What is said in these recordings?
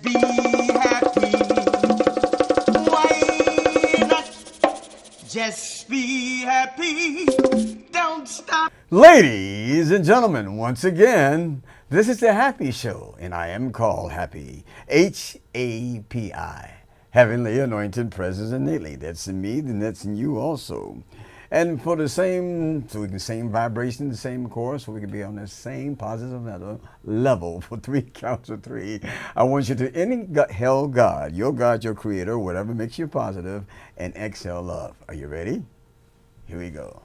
be happy. Why not just be happy? Don't stop. Ladies and gentlemen, once again, this is the Happy Show, and I am called Happy. H.A.P.I. Heavenly Anointed Presence Innately. That's in me, and that's in you also. And for the same, so we can same vibration, the same chorus, so we can be on the same positive level for 3 counts of 3. I want you to inhale God, your creator, whatever makes you positive, and exhale love. Are you ready? Here we go.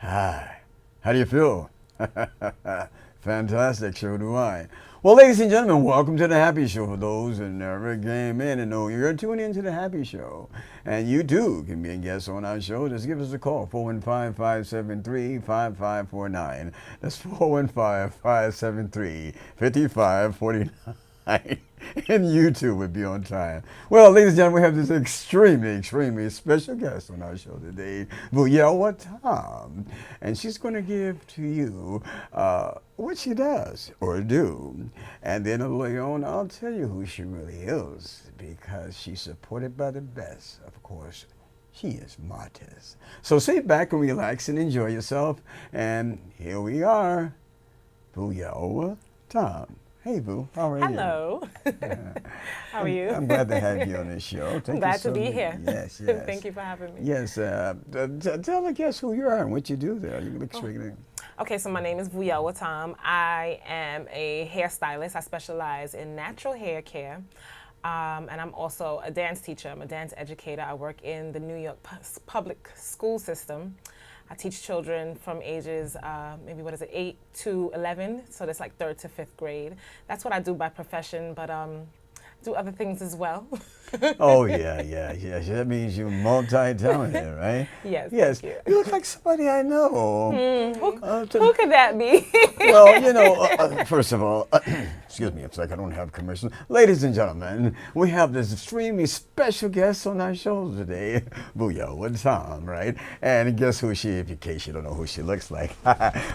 Hi. How do you feel? Fantastic, so do I. Well, ladies and gentlemen, welcome to the Happy Show. For those who never came in and know you're tuning into the Happy Show, and you too can be a guest on our show, just give us a call, 415-573-5549. That's 415-573-5549. And you too would be on time. Well, ladies and gentlemen, we have this extremely special guest on our show today, Vuyelwa Thom. And she's going to give to you what she does or do. And then later on, I'll tell you who she really is, because she's supported by the best, of course. She is Martez. So sit back and relax and enjoy yourself. And here we are, Vuyelwa Thom. Hey, Boo. How are you? Hello. How are you? I'm glad to have you on this show. I'm glad to be here. Yes, yes. Thank you for having me. Yes. Tell the guests who you are and what you do there. You look straight in. Okay, so my name is Vuyelwa Thom. I am a hairstylist. I specialize in natural hair care. And I'm also a dance teacher. I'm a dance educator. I work in the New York public school system. I teach children from ages, 8 to 11, so that's like 3rd to 5th grade. That's what I do by profession, but do other things as well. Oh, yeah. That means you're multi-talented, right? Yes, Yes. thank You look like somebody I know. Who could that be? Well, first of all, excuse me, it's like I don't have commercials. Ladies and gentlemen, we have this extremely special guest on our show today, Vuyelwa Thom, right? And guess who she is, in case you don't know who she looks like.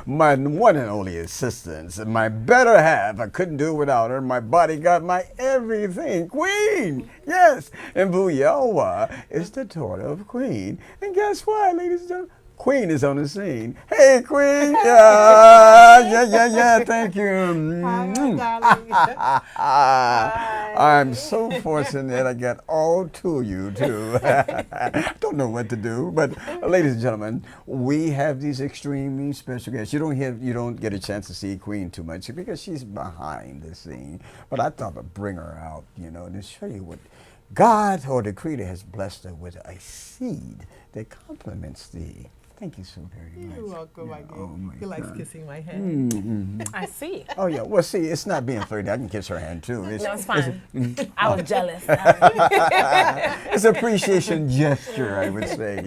My one and only assistant, my better half. I couldn't do it without her. My bodyguard, my everything, Queen. Yes, and Vuyelwa is the daughter of Queen. And guess what, ladies and gentlemen? Queen is on the scene. Hey, Queen. Yeah. Thank you. Hi. I'm so fortunate I got all 2 of you, too. Don't know what to do, but ladies and gentlemen, we have these extremely special guests. You don't get a chance to see Queen too much because she's behind the scene. But I thought I'd bring her out, to show you what God or the Creator has blessed her with, a seed that complements thee. Thank you so very much. You're welcome, my dear. Oh my He likes God. kissing my hand. I see. Oh yeah. Well, see, it's not being flirty. I can kiss her hand too. No, it's fine. I was jealous. It's an appreciation gesture, I would say.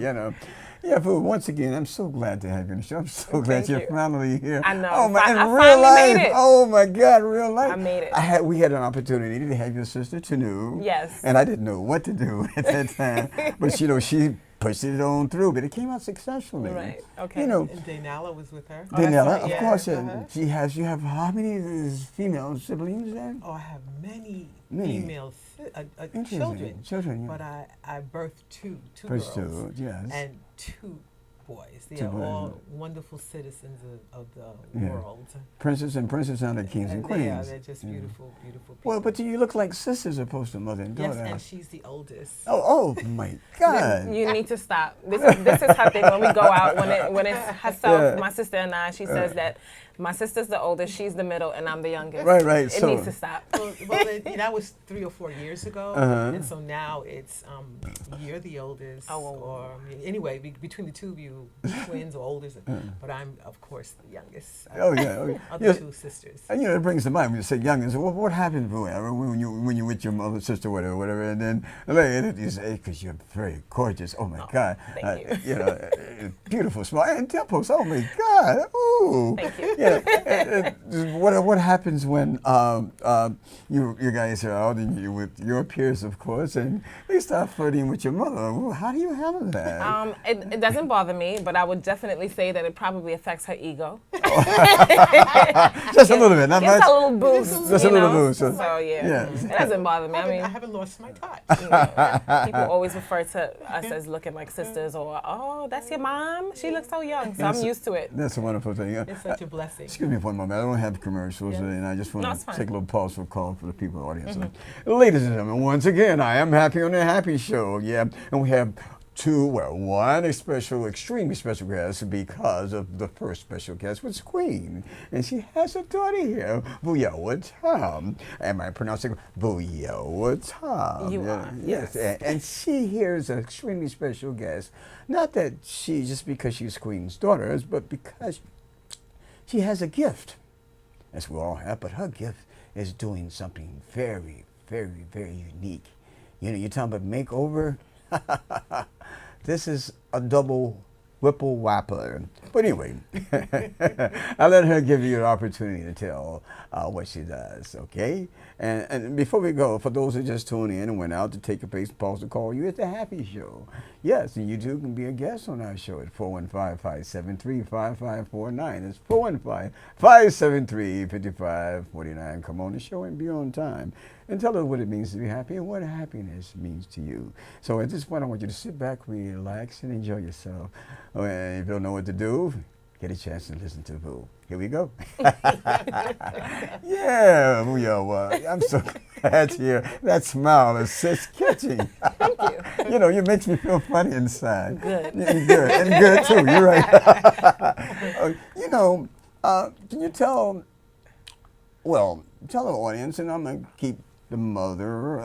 Yeah, but once again, I'm so glad to have you on the show. I'm so glad Thank you're you. finally here. I know. Oh my, I in real finally life. made it. Oh my God, real life. I made it. We had an opportunity to have your sister Tanu. Yes. And I didn't know what to do at that time, but she pushed it on through, but it came out successfully. Right. Okay. And Daynala was with her. Daniela, of Yeah. course, Uh-huh. you have how many female siblings then? Oh, I have many Many. female Interesting. children. Children, yeah. But I birthed two First girls. 2, yes. And 2 boys. They 2 are boys. all wonderful citizens of the Yeah. world. Princess and princess are the kings and queens. Yeah, they're just beautiful, beautiful people. Well, but you look like sisters opposed to mother and daughter. yes, and she's the oldest. Oh my God. You need to stop. This is her thing when we go out. When it's herself, my sister and I, she says that my sister's the oldest, she's the middle, and I'm the youngest. Right. It needs to stop. That was 3 or 4 years ago, Uh-huh. and so now it's you're the oldest. Oh, well. Or anyway, between the 2 of you, two twins or older, but I'm of course the youngest. Oh yeah, oh, yeah. Other Yes. two sisters. And it brings to mind when you say youngins. What happens when you're with your mother, sister, whatever, and then later you say, because you're very gorgeous. Oh my God, thank you. Beautiful smile and temples. Oh my God, ooh. Thank you. What happens when you guys are out and you with your peers, of course, and they start flirting with your mother? Ooh, how do you handle that? It doesn't bother me, but I would definitely say that it probably affects her ego. Just a little bit, not Gives much. her a little boost. Just a you little know? boost. So yeah, it doesn't bother me. I mean, I haven't lost my touch. people always refer to us as looking like sisters, or oh, that's your mom. She looks so young. So I'm used to it. That's a wonderful thing. It's such a blessing. Excuse me for one moment. I don't have commercials, and I just No, want it's to fine. take a little pause for a call for the people in the audience. Ladies and gentlemen, once again, I am happy on the Happy Show. Yeah, and we have one extremely special guest because of the first special guest was Queen. And she has a daughter here, Vuyelwa Thom. Am I pronouncing Vuyelwa Thom? You are, Yes. And she here is an extremely special guest. Not that just because she's Queen's daughter, but because she has a gift, as we all have, but her gift is doing something very, very, very unique. You're talking about makeover. This is a double whipple whapper. But anyway, I'll let her give you an opportunity to tell what she does, okay? And before we go, for those who just tuned in and went out to take a pause to call you, it's the Happy Show. Yes, and you too can be a guest on our show at 415-573-5549. It's 415-573-5549. Come on the show and be on time. And tell us what it means to be happy and what happiness means to you. So at this point, I want you to sit back, relax, and enjoy yourself. If you don't know what to do, get a chance to listen to Voo. Here we go. Yeah, Vuyelwa. I'm so glad to hear that smile is just catching. Thank you. You makes me feel funny inside. Good. And good too. You're right. Can you tell the audience, and I'm going to keep your mother,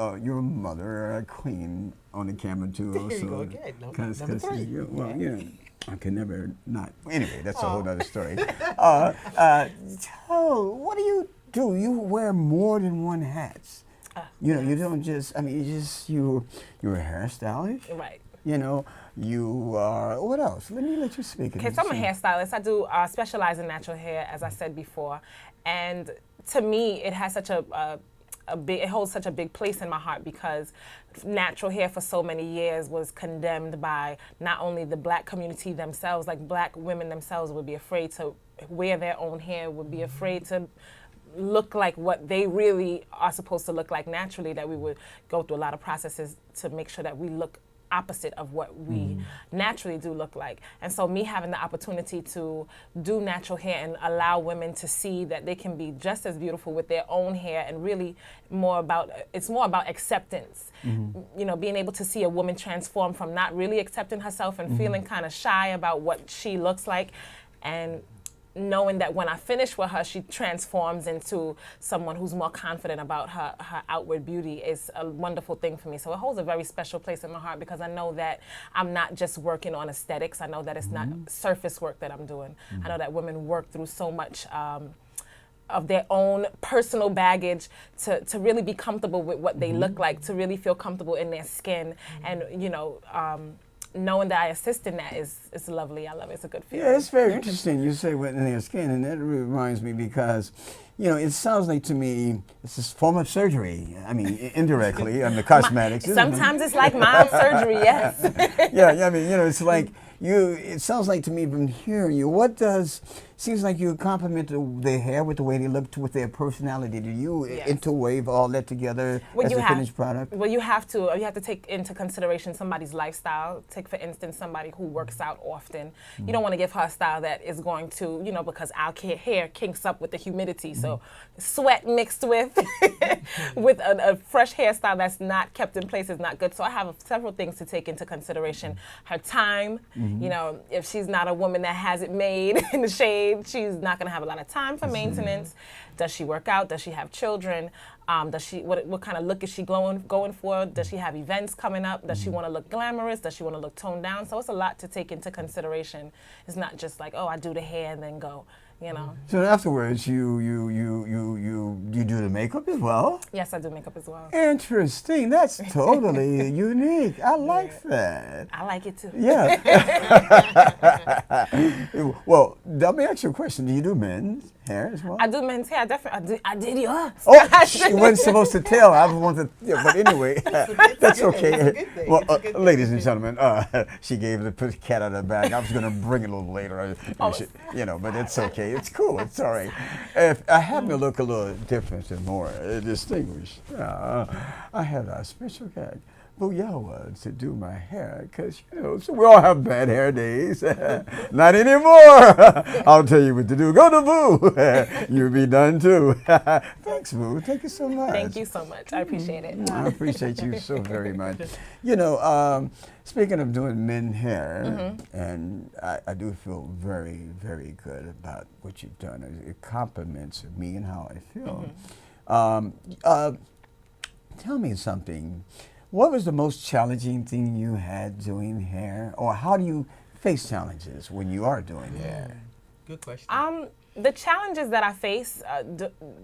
Queen, on the camera too. There you go again. Number three. I can never not. Anyway, that's a whole other story. What do you do? You wear more than one hat. You don't just. You're a hairstylist. Right. You are. What else? Let you speak. Okay, so I'm a hairstylist. I do specialize in natural hair, as I said before, and to me, it has such it holds such a big place in my heart because natural hair for so many years was condemned by not only the black community themselves, like black women themselves would be afraid to wear their own hair, would be afraid to look like what they really are supposed to look like naturally, that we would go through a lot of processes to make sure that we look opposite of what we naturally do look like. And so me having the opportunity to do natural hair and allow women to see that they can be just as beautiful with their own hair, and really it's more about acceptance. Being able to see a woman transform from not really accepting herself and feeling kind of shy about what she looks like, and knowing that when I finish with her, she transforms into someone who's more confident about her outward beauty is a wonderful thing for me. So it holds a very special place in my heart because I know that I'm not just working on aesthetics. I know that it's not surface work that I'm doing. I know that women work through so much of their own personal baggage to really be comfortable with what they look like, to really feel comfortable in their skin. And, knowing that I assist in that is lovely. I love it. It's a good feeling. Yeah, it's very interesting. You say wet in their skin, and that really reminds me because, it sounds like to me it's a form of surgery. I mean, indirectly, the cosmetics. Sometimes it's like mild surgery, yes. Yeah. It's like it sounds like to me from hearing you, seems like you complement their hair with the way they look, with their personality. Do you interweave all that together as a finished product? Well, you have to take into consideration somebody's lifestyle. Take, for instance, somebody who works out often. You don't want to give her a style that is going to, because our hair kinks up with the humidity. So sweat mixed with with a fresh hairstyle that's not kept in place is not good. So I have several things to take into consideration. Her time, if she's not a woman that has it made in the shade, age, she's not going to have a lot of time for maintenance. Does she work out? Does she have children? What kind of look is she going for? Does she have events coming up? Does she want to look glamorous? Does she want to look toned down? So it's a lot to take into consideration. It's not just like, oh, I do the hair and then go, you know. So afterwards, you do the makeup as well? Yes, I do makeup as well. Interesting. That's totally unique. I like that. I like it too. Yeah. Well, let me ask you a question. Do you do men's hair as well? I do men's hair. I did yours. Oh, she wasn't supposed to tell. I wanted, yeah, but anyway, that's okay. Well, ladies and gentlemen, she gave the cat out of the bag. I was going to bring it a little later, you know, but it's okay. It's cool. It's all right. If I happen to look a little different and more distinguished, I had a special guy, Vuyelwa, to do my hair, because, you know, so we all have bad hair days. Not anymore. I'll tell you what to do. Go to Vu. You'll be done too. Thanks, Vu. Thank you so much. Thank you so much. I appreciate it. I appreciate you so very much. You know, speaking of doing men hair, and I do feel very, very good about what you've done. It compliments me and how I feel. Tell me something. What was the most challenging thing you had doing hair? Or how do you face challenges when you are doing hair? Good question. The challenges that I face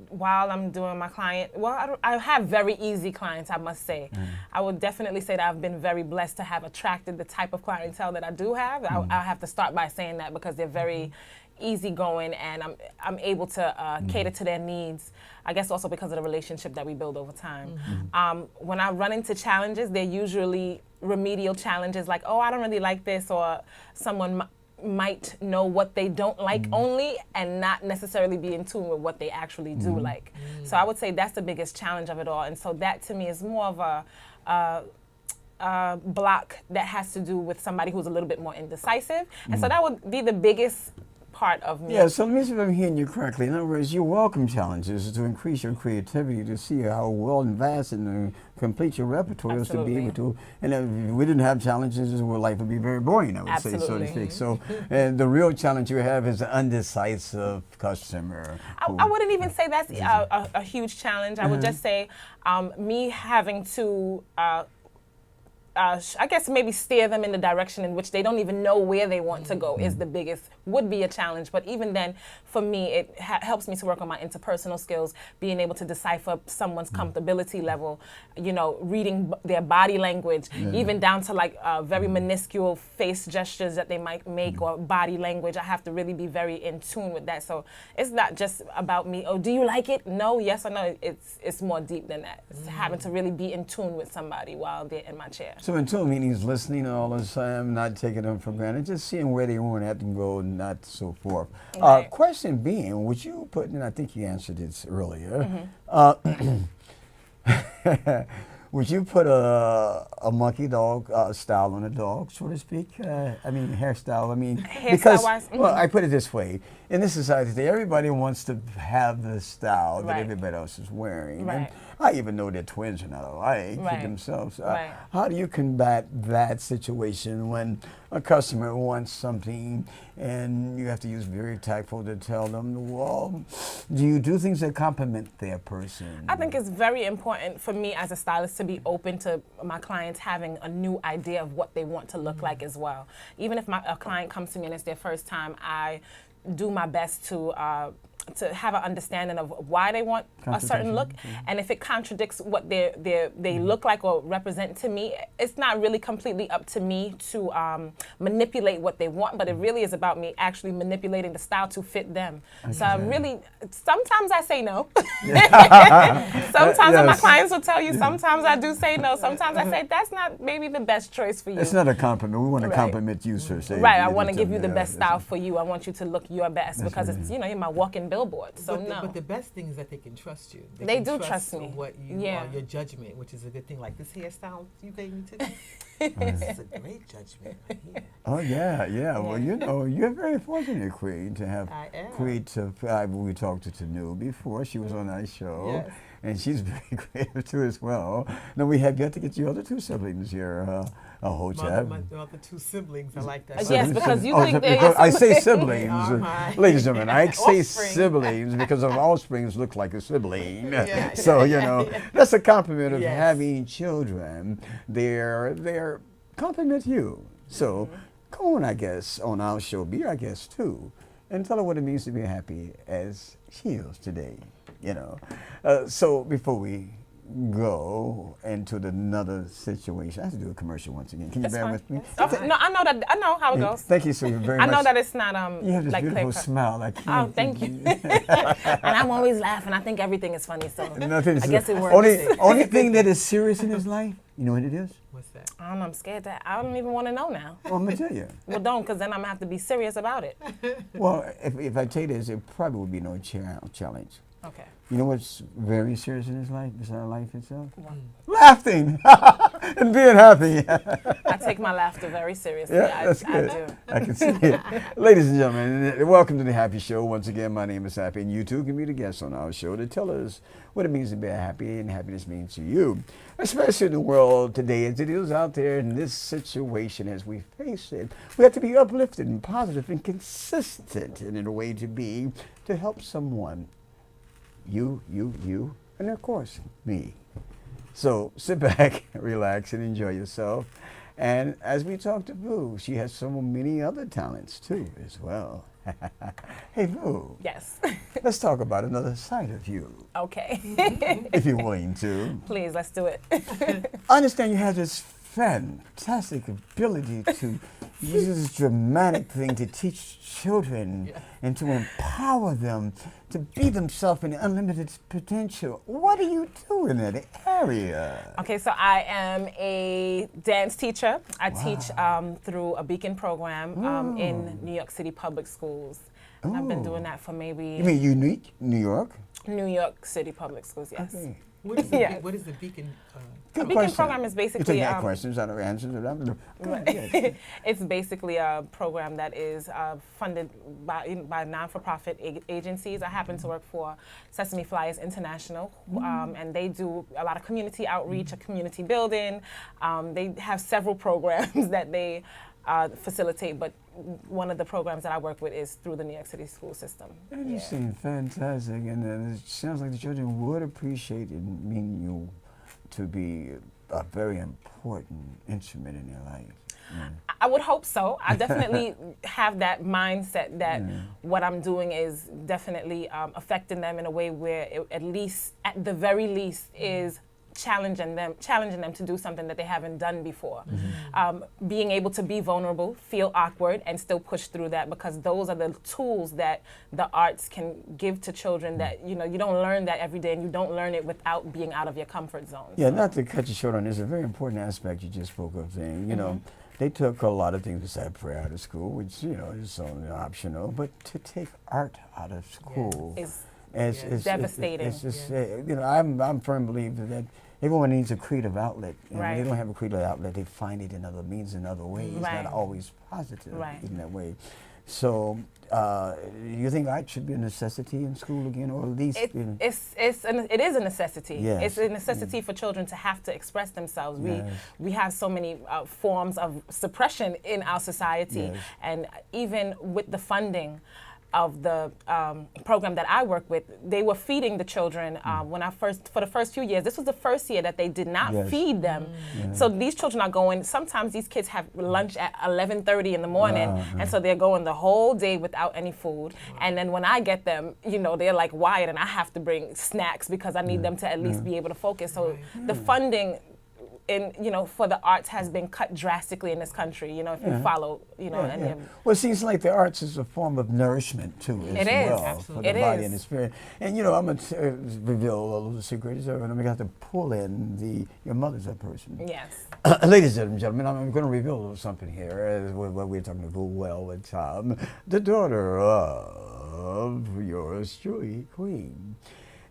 while I'm doing my client, well, I have very easy clients, I must say. I would definitely say that I've been very blessed to have attracted the type of clientele that I do have. I have to start by saying that because they're very easygoing and I'm able to cater to their needs. I guess also because of the relationship that we build over time. When I run into challenges, they're usually remedial challenges like, oh, I don't really like this, or someone might know what they don't like only and not necessarily be in tune with what they actually do like. So I would say that's the biggest challenge of it all. And so that to me is more of a block that has to do with somebody who's a little bit more indecisive. And so that would be the biggest part of me. Yeah, so let me see if I'm hearing you correctly. In other words, you welcome challenges to increase your creativity, to see how well and vast and complete your repertoire is to be able to. And if we didn't have challenges, well, life would be very boring, I would say, so to speak. So, and the real challenge you have is an undecisive customer. I wouldn't even say that's a huge challenge. I would just say me having to I guess maybe steer them in the direction in which they don't even know where they want to go is the biggest, would be a challenge. But even then, for me, it helps me to work on my interpersonal skills, being able to decipher someone's comfortability level, you know, reading their body language, even down to like very minuscule face gestures that they might make or body language. I have to really be very in tune with that. So it's not just about me, oh, do you like it? No, yes or no. It's more deep than that. It's having to really be in tune with somebody while they're in my chair. So in tune meaning he's listening all the time, not taking them for granted, just seeing where they want to have to go, and not so forth. Right. Question being, would you put, and I think you answered this earlier, would you put a monkey dog style on a dog, so to speak? I mean, hairstyle. I mean, because well, I put it this way: in this society today, everybody wants to have the style that everybody else is wearing. Right. And I even know that twins are not alike themselves. How do you combat that situation when a customer wants something and you have to use very tactful to tell them, well, do you do things that compliment their person? I think it's very important for me as a stylist to be open to my clients having a new idea of what they want to look like as well. Even if a client comes to me and it's their first time, I do my best to have an understanding of why they want a certain look, and if it contradicts what they look like or represent to me, it's not really completely up to me to manipulate what they want, but it really is about me actually manipulating the style to fit them. So really, sometimes I say no. Sometimes and my clients will tell you, sometimes I do say no. Sometimes I say, that's not maybe the best choice for you. It's not a compliment. We want to compliment you, sir. Right, I want to give you the best style for you. I want you to look your best because it's, you know, you're my walking billboard. So but the best thing is that they can trust you. They do trust me. What you are, your judgment, which is a good thing. Like this hairstyle you gave me today. This is a great judgment right here. Oh yeah. Well, you know, you're very fortunate, Queen, to have creative. We talked to Tanu before. She was on our show. Yes. and she's very creative too as well. Now we have yet to get your other two siblings here. H.A.P.I. My other two siblings, I like that. Yes, because you Oh, think because they're I say siblings, They are my ladies and gentlemen. I say offspring. siblings because of offsprings look like a sibling. Yeah, So you know that's a compliment of Yes. having children. They're compliment you. So come on, I guess, on our show, be our guest too, and tell her what it means to be happy as she is today. You know. So before we go into another situation, I have to do a commercial once again. Can you It's bear fine. with me? No, I know that. I know how it goes. Thank you so very I much. know that it's not You have this like beautiful clear cut. smile. I can't. Oh, thank you. And I'm always laughing. I think everything is funny, so Nothing. I guess it works. Only thing that is serious in his life, you know what it is? What's that? I don't know. I'm scared that I don't even want to know now. Well, I'm gonna tell you. Well, don't, because then I'm gonna have to be serious about it. Well, if I tell you this, it probably would be no challenge. Okay. You know what's very serious in his life, besides life itself? What? Laughing and being happy. I take my laughter very seriously. Yeah, that's good. I do. I can see it. Ladies and gentlemen, welcome to the Happy Show. Once again, my name is Happy, and you too can be the guest on our show to tell us what it means to be happy and happiness means to you, especially in the world today as it is out there in this situation as we face it. We have to be uplifted and positive and consistent in a way to help someone. You, and of course, me. So sit back, relax, and enjoy yourself. And as we talk to Vu, she has so many other talents too, as well. Hey, Vu. Yes. Let's talk about another side of you, Okay. if you're willing to. Please, let's do it. I understand you have this fantastic ability to use this dramatic thing to teach children and to empower them to be themselves in unlimited potential. What do you do in that area? Okay, so I am a dance teacher. I teach through a Beacon program in New York City public schools. And I've been doing that for maybe You mean unique, New York? New York City public schools, yes. Okay. What is the, Yeah. what is the Beacon? The Good Beacon question. program is You basically take that questions, I don't answer them. Go ahead, yes. it's basically a program that is funded by non-for-profit agencies. I happen to work for Sesame Flyers International, and they do a lot of community outreach, community building. They have several programs that they facilitate, but one of the programs that I work with is through the New York City school system. Interesting, fantastic, and it sounds like the children would appreciate it, mean you to be a very important instrument in their life. I would hope so. I definitely have that mindset that what I'm doing is definitely affecting them in a way where it, at the very least, is challenging them to do something that they haven't done before. Being able to be vulnerable, feel awkward, and still push through that, because those are the tools that the arts can give to children that, you don't learn that every day, and you don't learn it without being out of your comfort zone. Yeah, not to cut you short on this, a very important aspect you just spoke of thing, you know, they took a lot of things besides prayer out of school, which, is only optional, but to take art out of school It's devastating. It's just, I'm a firm believer that everyone needs a creative outlet. And when they don't have a creative outlet, they find it in other means, in other ways, not always positive in that way. So, you think art should be a necessity in school again, or at least it is a necessity. Yes. It's a necessity for children to have to express themselves. We have so many forms of suppression in our society, and even with the funding of the program that I work with, they were feeding the children for the first few years. This was the first year that they did not feed them. So these children are going, sometimes these kids have lunch at 11:30 in the morning, and so they're going the whole day without any food. And then when I get them, they're like wired, and I have to bring snacks because I need them to at least be able to focus. So the funding for the arts has been cut drastically in this country, if you follow, Well, it seems like the arts is a form of nourishment, too, as well, for the body and the spirit. And, I'm going to reveal a little secret, and I'm going to have to pull in your mother's a person. Yes. Ladies and gentlemen, I'm going to reveal a little something here, what we're talking about Vuyelwa and Thom, the daughter of yours truly, Queen.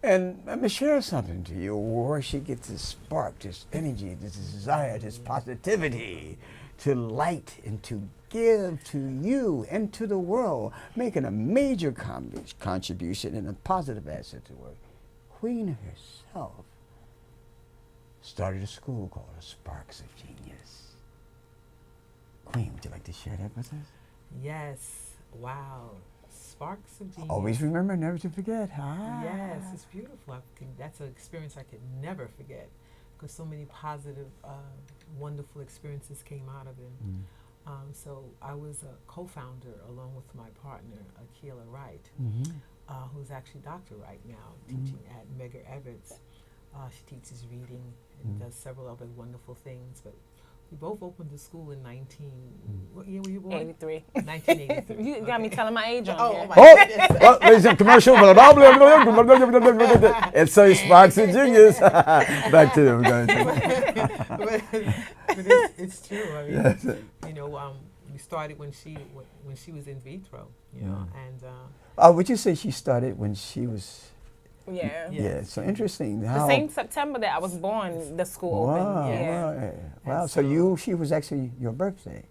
And I'm going to share something to you where she gets this spark, this energy, this desire, this positivity to light and to give to you and to the world, making a major contribution and a positive asset to her. Queen herself started a school called the Sparks of Genius. Queen, would you like to share that with us? Yes. Wow. Sparks of Genius. Always remember, never to forget. Yes, it's beautiful. That's an experience I could never forget because so many positive, wonderful experiences came out of it. So I was a co-founder along with my partner, Akila Wright, who's actually Dr. Wright now, teaching at Medgar Evers. She teaches reading and does several other wonderful things. But we both opened the school in what year were you born? 83. 1983. You got me telling my age on here. my Oh, goodness. well, ladies and commercial. It's so Sparks of Genius. Back to them, guys. But it's true. I mean, Yes. you know, we started when she was in vitro, you know, and Would you say she started when she was? Yeah. Yeah. So interesting. The How, same September that I was born, the school wow, opened. Yeah. wow, wow. And So so- she was actually your birthday.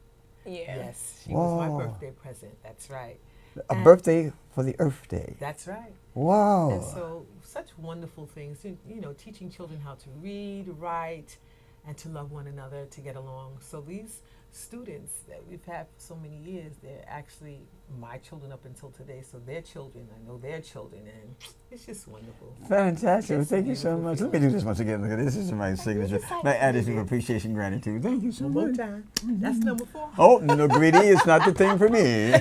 Yeah. yes, she was my Wow. birthday present. That's right. A And- birthday for the Earth Day. That's right. Wow. And so such wonderful things, you know, teaching children how to read, write, and to love one another, to get along. So these students that we've had for so many years, they're actually my children up until today. So their children, I know their children, and it's just wonderful. Fantastic. It's Thank you so beautiful much. Let me feeling. do this once again. Look at this. This is my signature. My attitude of appreciation, gratitude. Thank you so One more much. time. That's number 4. Oh, no, greedy is not the thing for me.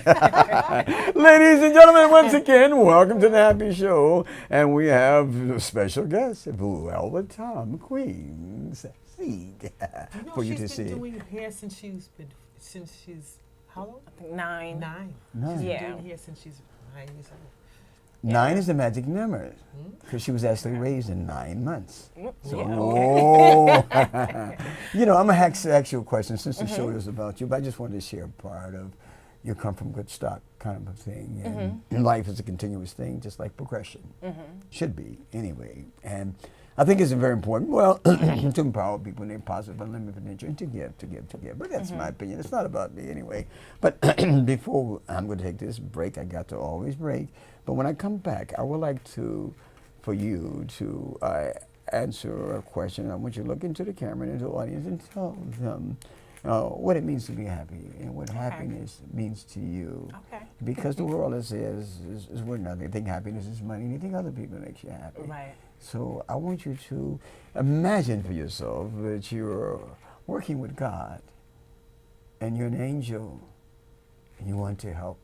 Ladies and gentlemen, once again, welcome to the Happy Show. And we have a special guest, Vuyelwa Thom, Queen's Seed, You know, for you to she's been see. doing hair since she's how old? I think 9. 9. Nine. She's been Yeah. doing hair since she's 9 years old. 9 is the magic number because she was actually raised in 9 months. So, Yeah, oh. You know, I'm going to ask you a question since the show is about you, but I just wanted to share a part of you come from good stock kind of a thing. And life is a continuous thing, just like progression. Should be, anyway. And I think it's very important, well, to empower people in their positive, unlimited nature, and to give. But that's my opinion. It's not about me anyway. But before I'm going to take this break, I got to always break. But when I come back, I would like for you to answer a question. I want you to look into the camera and into the audience and tell them what it means to be happy and what happiness means to you. Okay. Because the world is worth nothing. They think happiness is money. They think other people makes you happy. Right. So I want you to imagine for yourself that you're working with God and you're an angel and you want to help.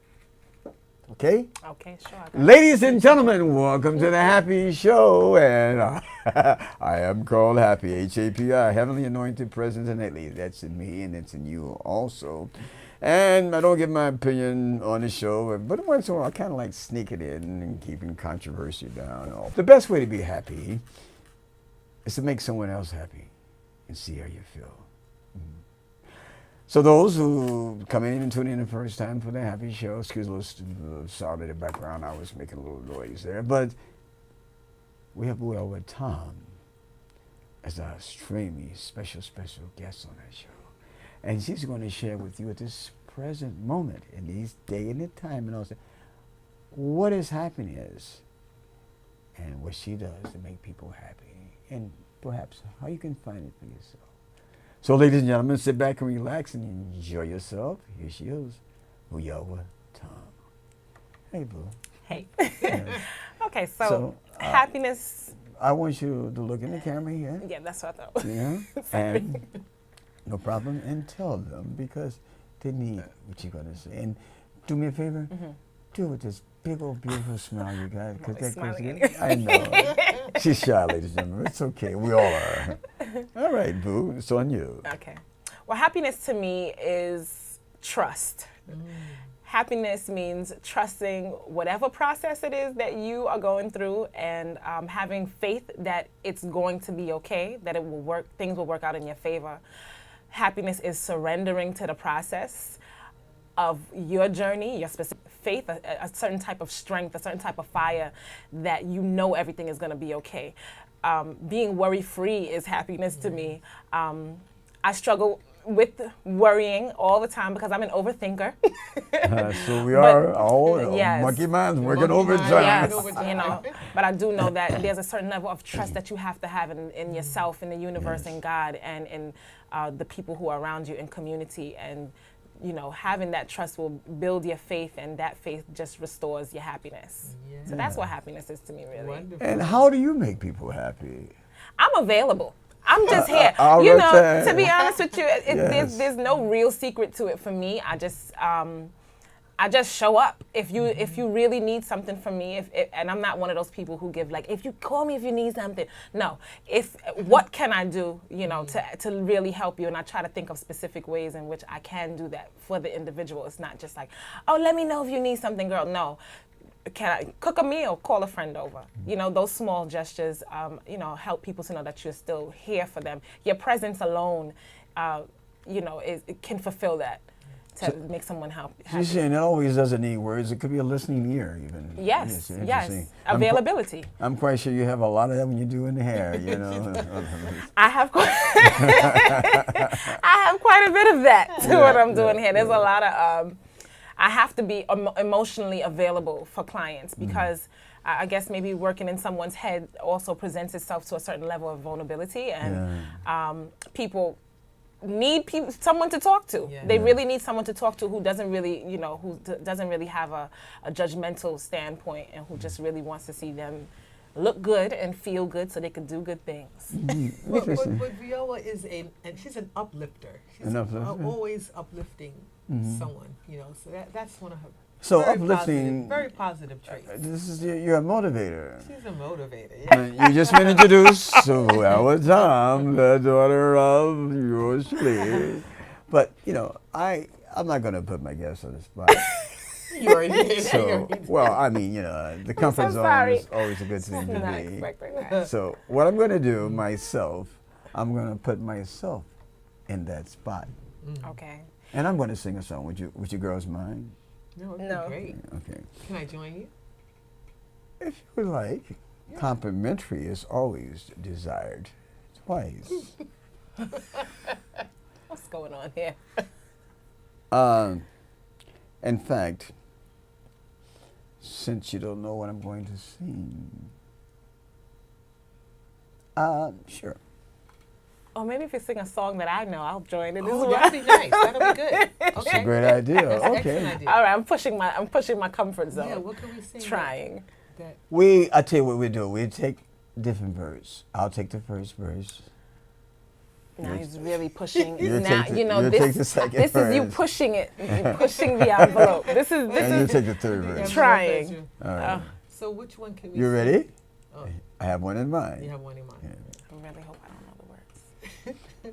Okay? Okay, sure. I got it. Ladies and gentlemen, welcome to the Happy Show. And I am called Happy, H.A.P.I, Heavenly Anointed Presence Innately. That's in me and it's in you also. And I don't give my opinion on the show, but once in a while I kind of like sneak it in and keeping controversy down. The best way to be happy is to make someone else happy and see how you feel. So those who come in and tune in the first time for the Happy Show, excuse a little sound in the background, I was making a little noise there, but we have Vuyelwa Thom as our extremely special guest on our show. And she's going to share with you at this present moment, in these day and the time, and also what is happiness and what she does to make people happy, and perhaps how you can find it for yourself. So, ladies and gentlemen, sit back and relax and enjoy yourself. Here she is, Vuyelwa Thom. Hey, Boo. Hey. Yeah. Okay, so, So, happiness. I want you to look in the camera here. Yeah, that's what I thought. Yeah, and no problem, and tell them because they need what you're gonna say. And do me a favor, do it with this big old beautiful smile you got. I'm always that smiling goes I know. She's shy, ladies and gentlemen. It's okay. We all are. All right, Boo. It's on you. Okay. Well, happiness to me is trust. Happiness means trusting whatever process it is that you are going through and having faith that it's going to be okay, that it will work, things will work out in your favor. Happiness is surrendering to the process of your journey, your specific faith, a certain type of strength, a certain type of fire that you know everything is going to be okay. Being worry-free is happiness to me. I struggle with worrying all the time because I'm an overthinker. So we are all yes. monkey minds working Monkey overtime. Yes, overtime. you know, but I do know that there's a certain level of trust that you have to have in yourself, in the universe, in God, and in the people who are around you in community. And, you know, having that trust will build your faith, and that faith just restores your happiness. Yeah. So that's what happiness is to me, really. Wonderful. And how do you make people happy? I'm available. I'm just here. I'll You know, return. to be honest with you, Yes. there's no real secret to it for me. I just show up. If you really need something from me, and I'm not one of those people who give like, if you call me if you need something. No, what can I do, you know, to really help you? And I try to think of specific ways in which I can do that for the individual. It's not just like, oh, let me know if you need something, girl. No. Can I cook a meal? Call a friend over. You know, those small gestures, you know, help people to know that you're still here for them. Your presence alone, you know, it can fulfill that, to make someone happy. You're saying it always doesn't need words. It could be a listening ear, even. Yes, interesting. yes. Availability. I'm quite sure you have a lot of that when you're doing the hair, you know. I have quite, I have quite a bit of that to what I'm doing here. There's a lot of, I have to be emotionally available for clients because I guess maybe working in someone's head also presents itself to a certain level of vulnerability, and people need someone to talk to. Yeah. They really need someone to talk to who doesn't really, you know, who doesn't really have a judgmental standpoint, and who just really wants to see them look good and feel good so they can do good things. But Vuyelwa is and she's an uplifter. She's An uplifter. always uplifting someone, you know. So that's one of her So very uplifting. very positive traits. This is you're a motivator. She's a motivator. Yeah. You just been introduced to Vuyelwa Thom, the daughter of yours truly. But you know, I'm not going to put my guests on the spot. You already did. So, well, I mean, you know, the comfort zone sorry. is always a good thing to Not be. expecting that. So, what I'm going to do myself, I'm going to put myself in that spot, Okay. and I'm going to sing a song. Would you girls mind? No, it'd No. be great. Okay. Can I join you? If you would like, complimentary is always desired twice. What's going on here? In fact, since you don't know what I'm going to sing, sure. Or maybe if you sing a song that I know, I'll join it as Oh, well. that'd be nice. That'll be good. It's a Okay. great idea. That's an Okay. excellent idea. All right, I'm pushing my comfort zone. Yeah, what can we sing? Trying. That I tell you what we do. We take different verse. I'll take the first verse. Now he's really pushing. You Now take the- you know you this. take the second This is you verse. pushing it. You pushing the envelope. This And you is take the third Yeah, verse. Trying. All right. So which one can we You sing? ready? Oh, I have one in mind. you have one in mind. Yeah. I really hope I don't know the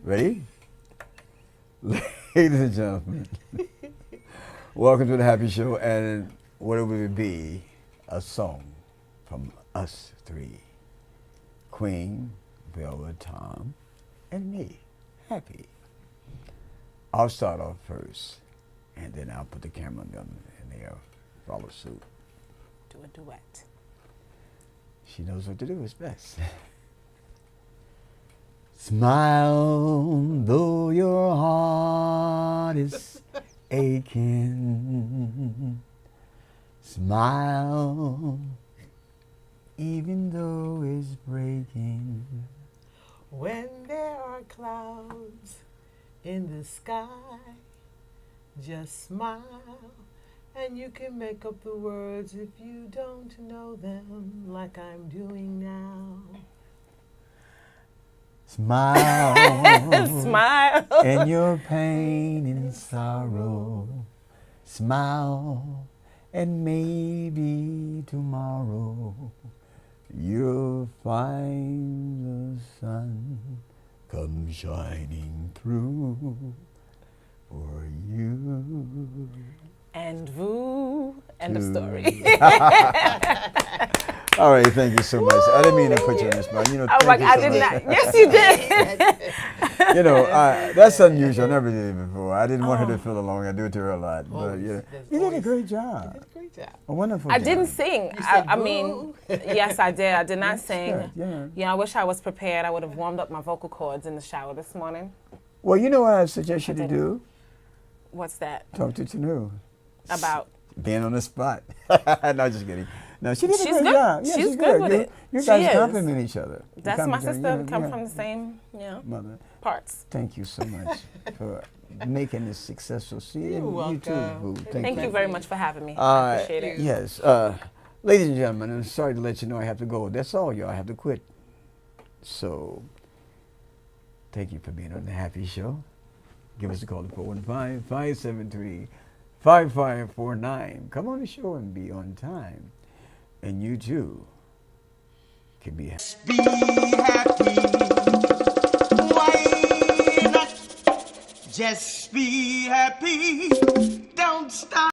words. Ready? Ladies and gentlemen, welcome to the Happy Show, and what it would be a song from us three, Queen, Vuyelwa, Thom, and me, Happy. I'll start off first, and then I'll put the camera on them, and they'll follow suit. Do a duet. She knows what to do, it's best. Smile, though your heart is aching. Smile, even though it's breaking. When there are clouds in the sky, just smile, and you can make up the words if you don't know them, like I'm doing now. Smile, Smile. in your pain and sorrow. Smile, and maybe tomorrow you'll find the sun come shining through for you. And voo. End of story. All right, thank you so much. I didn't mean to put you on the spot. You know, I was thank like, you I so did much. not. Yes, you did. You know, that's unusual. I never did it before. I didn't want her to feel alone. I do it to her a lot. But Always. you know, There's you did a always- great You job. did a great job. A wonderful I job. didn't sing. You said I mean, yes, I did. I did not sing. Yeah. Yeah, I wish I was prepared. I would have warmed up my vocal cords in the shower this morning. Well, you know what I suggest you to didn't. do? What's that Talk to Tanu. about? Being on the spot. No, just kidding. No, she did a She's great good. job. Yeah, She's good with it. You She guys is. compliment each other. You That's my compliment- sister. yeah, Come yeah. from the same, Mother. parts. Thank you so much for making this successful. See, You're and you too, welcome. boo. Thank you very much for having me. All I right. appreciate it. Yes. Ladies and gentlemen, I'm sorry to let you know I have to go. That's all, y'all. I have to quit. So, thank you for being on the Happy Show. Give us a call at 415-573-5549. Come on the show and be on time. And you too can be happy. Be happy. Why not? Just be happy. Don't stop.